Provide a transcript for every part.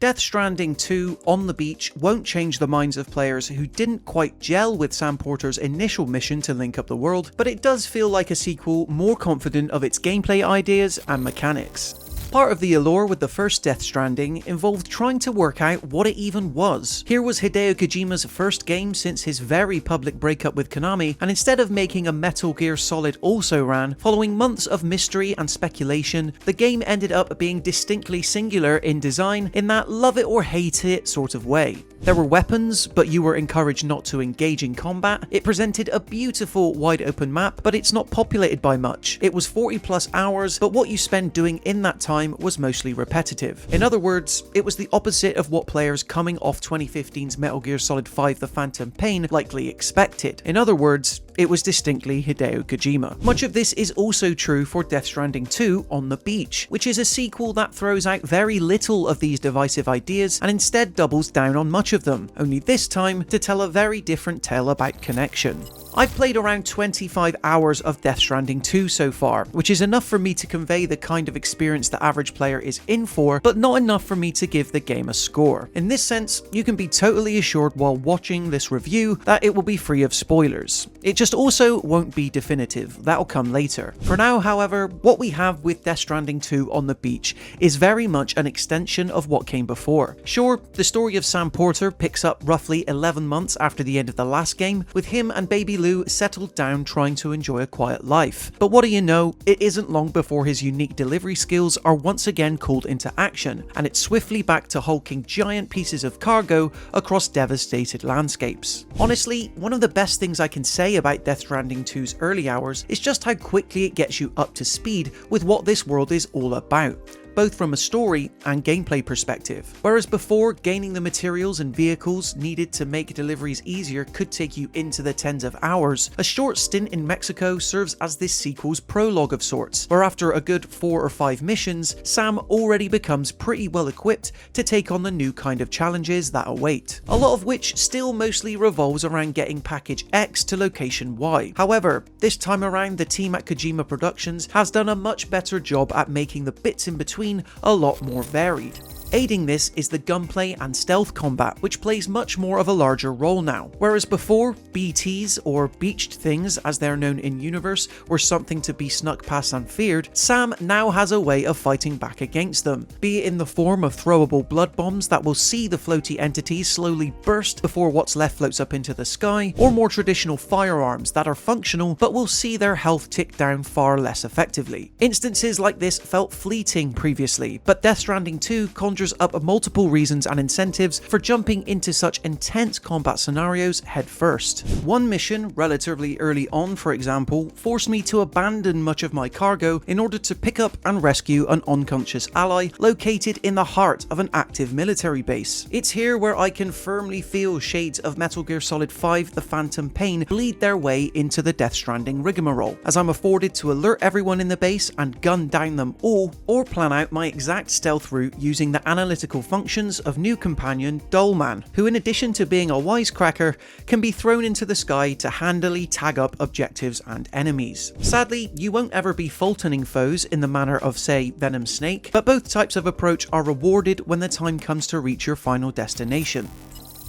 Death Stranding 2 on the beach won't change the minds of players who didn't quite gel with Sam Porter's initial mission to link up the world, but it does feel like a sequel more confident of its gameplay ideas and mechanics. Part of the allure with the first Death Stranding involved trying to work out what it even was. Here was Hideo Kojima's first game since his very public breakup with Konami, and instead of making a Metal Gear Solid also-ran, following months of mystery and speculation, the game ended up being distinctly singular in design in that love it or hate it sort of way. There were weapons, but you were encouraged not to engage in combat. It presented a beautiful wide open map, but it's not populated by much. It was 40 plus hours, but what you spend doing in that time was mostly repetitive. In other words, it was the opposite of what players coming off 2015's Metal Gear Solid 5 The Phantom Pain likely expected. In other words, it was distinctly Hideo Kojima. Much of this is also true for Death Stranding 2 on the beach, which is a sequel that throws out very little of these divisive ideas and instead doubles down on much of them, only this time to tell a very different tale about connection. I've played around 25 hours of Death Stranding 2 so far, which is enough for me to convey the kind of experience the average player is in for, but not enough for me to give the game a score. In this sense, you can be totally assured while watching this review that it will be free of spoilers. It just also won't be definitive, that'll come later. For now, however, what we have with Death Stranding 2 on the beach is very much an extension of what came before. Sure, the story of Sam Porter picks up roughly 11 months after the end of the last game, with him and Baby Lou settled down trying to enjoy a quiet life. But what do you know, it isn't long before his unique delivery skills are once again called into action, and it's swiftly back to hulking giant pieces of cargo across devastated landscapes. Honestly, one of the best things I can say about Death Stranding 2's early hours is just how quickly it gets you up to speed with what this world is all about, both from a story and gameplay perspective. Whereas before, gaining the materials and vehicles needed to make deliveries easier could take you into the tens of hours, a short stint in Mexico serves as this sequel's prologue of sorts, where after a good 4 or 5 missions, Sam already becomes pretty well equipped to take on the new kind of challenges that await, a lot of which still mostly revolves around getting package X to location Y. However, this time around the team at Kojima Productions has done a much better job at making the bits in between a lot more varied. Aiding this is the gunplay and stealth combat, which plays much more of a larger role now. Whereas before, BTs, or beached things as they're known in universe, were something to be snuck past and feared, Sam now has a way of fighting back against them, be it in the form of throwable blood bombs that will see the floaty entities slowly burst before what's left floats up into the sky, or more traditional firearms that are functional but will see their health tick down far less effectively. Instances like this felt fleeting previously, but Death Stranding 2 conjures up multiple reasons and incentives for jumping into such intense combat scenarios head first. One mission, relatively early on for example, forced me to abandon much of my cargo in order to pick up and rescue an unconscious ally located in the heart of an active military base. It's here where I can firmly feel shades of Metal Gear Solid 5 The Phantom Pain bleed their way into the Death Stranding rigmarole, as I'm afforded to alert everyone in the base and gun down them all, or plan out my exact stealth route using the analytical functions of new companion Dollman, who in addition to being a wisecracker, can be thrown into the sky to handily tag up objectives and enemies. Sadly, you won't ever be Fultoning foes in the manner of, say, Venom Snake, but both types of approach are rewarded when the time comes to reach your final destination.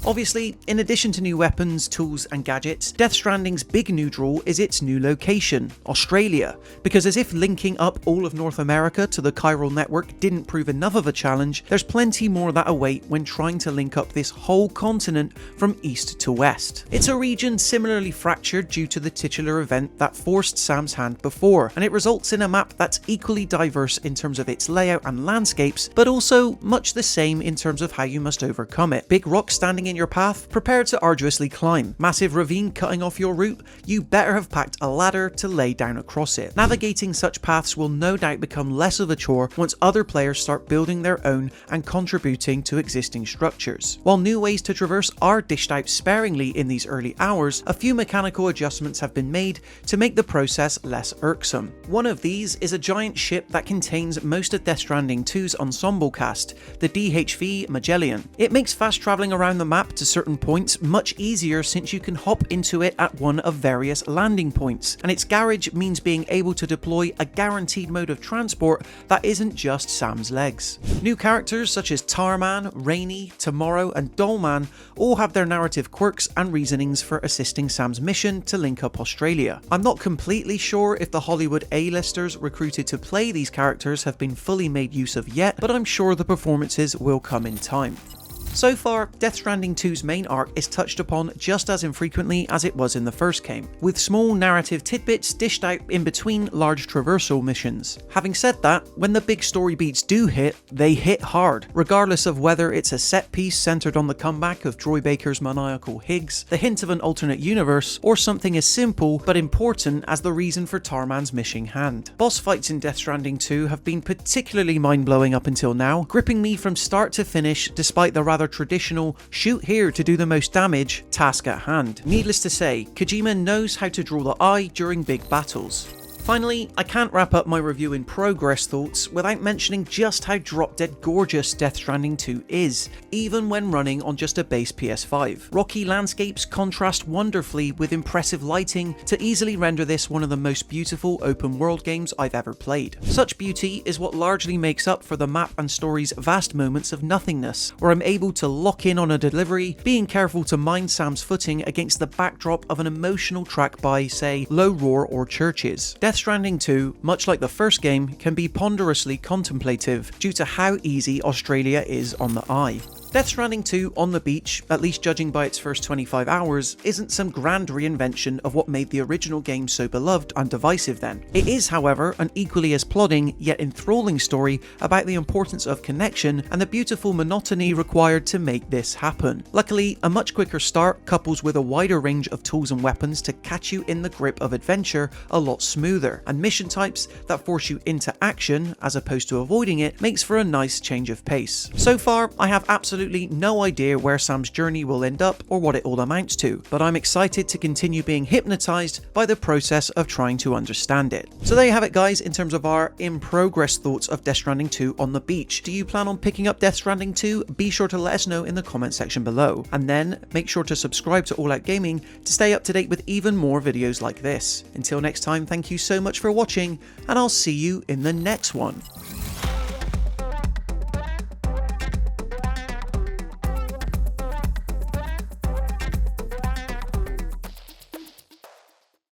Obviously, in addition to new weapons, tools and gadgets, Death Stranding's big new draw is its new location, Australia, because as if linking up all of North America to the chiral network didn't prove enough of a challenge, there's plenty more that await when trying to link up this whole continent from east to west. It's a region similarly fractured due to the titular event that forced Sam's hand before, and it results in a map that's equally diverse in terms of its layout and landscapes, but also much the same in terms of how you must overcome it. Big rocks standing in your path, prepare to arduously climb. Massive ravine cutting off your route, you better have packed a ladder to lay down across it. Navigating such paths will no doubt become less of a chore once other players start building their own and contributing to existing structures. While new ways to traverse are dished out sparingly in these early hours, a few mechanical adjustments have been made to make the process less irksome. One of these is a giant ship that contains most of Death Stranding 2's ensemble cast, the DHV Magellan. It makes fast travelling around the map map to certain points much easier since you can hop into it at one of various landing points, and its garage means being able to deploy a guaranteed mode of transport that isn't just Sam's legs. New characters such as Tarman, Rainy, Tomorrow and Dollman all have their narrative quirks and reasonings for assisting Sam's mission to link up Australia. I'm not completely sure if the Hollywood A-listers recruited to play these characters have been fully made use of yet, but I'm sure the performances will come in time. So far, Death Stranding 2's main arc is touched upon just as infrequently as it was in the first game, with small narrative tidbits dished out in between large traversal missions. Having said that, when the big story beats do hit, they hit hard, regardless of whether it's a set piece centered on the comeback of Troy Baker's maniacal Higgs, the hint of an alternate universe, or something as simple but important as the reason for Tarman's missing hand. Boss fights in Death Stranding 2 have been particularly mind-blowing up until now, gripping me from start to finish despite the rather traditional shoot here to do the most damage task at hand. Needless to say, Kojima knows how to draw the eye during big battles. Finally, I can't wrap up my review in progress thoughts without mentioning just how drop-dead gorgeous Death Stranding 2 is, even when running on just a base PS5. Rocky landscapes contrast wonderfully with impressive lighting to easily render this one of the most beautiful open world games I've ever played. Such beauty is what largely makes up for the map and story's vast moments of nothingness, where I'm able to lock in on a delivery, being careful to mind Sam's footing against the backdrop of an emotional track by, say, Low Roar or Churches. Death Stranding 2, much like the first game, can be ponderously contemplative due to how easy Australia is on the eye. Death Stranding 2 on the beach, at least judging by its first 25 hours, isn't some grand reinvention of what made the original game so beloved and divisive then. It is, however, an equally as plodding yet enthralling story about the importance of connection and the beautiful monotony required to make this happen. Luckily, a much quicker start couples with a wider range of tools and weapons to catch you in the grip of adventure a lot smoother, and mission types that force you into action as opposed to avoiding it makes for a nice change of pace. So far, I have absolutely no idea where Sam's journey will end up or what it all amounts to, but I'm excited to continue being hypnotized by the process of trying to understand it. So there you have it, guys, in terms of our in progress thoughts of Death Stranding 2 on the beach. Do you plan on picking up Death Stranding 2? Be sure to let us know in the comment section below, and then make sure to subscribe to All Out Gaming to stay up to date with even more videos like this. Until next time, thank you so much for watching, and I'll see you in the next one.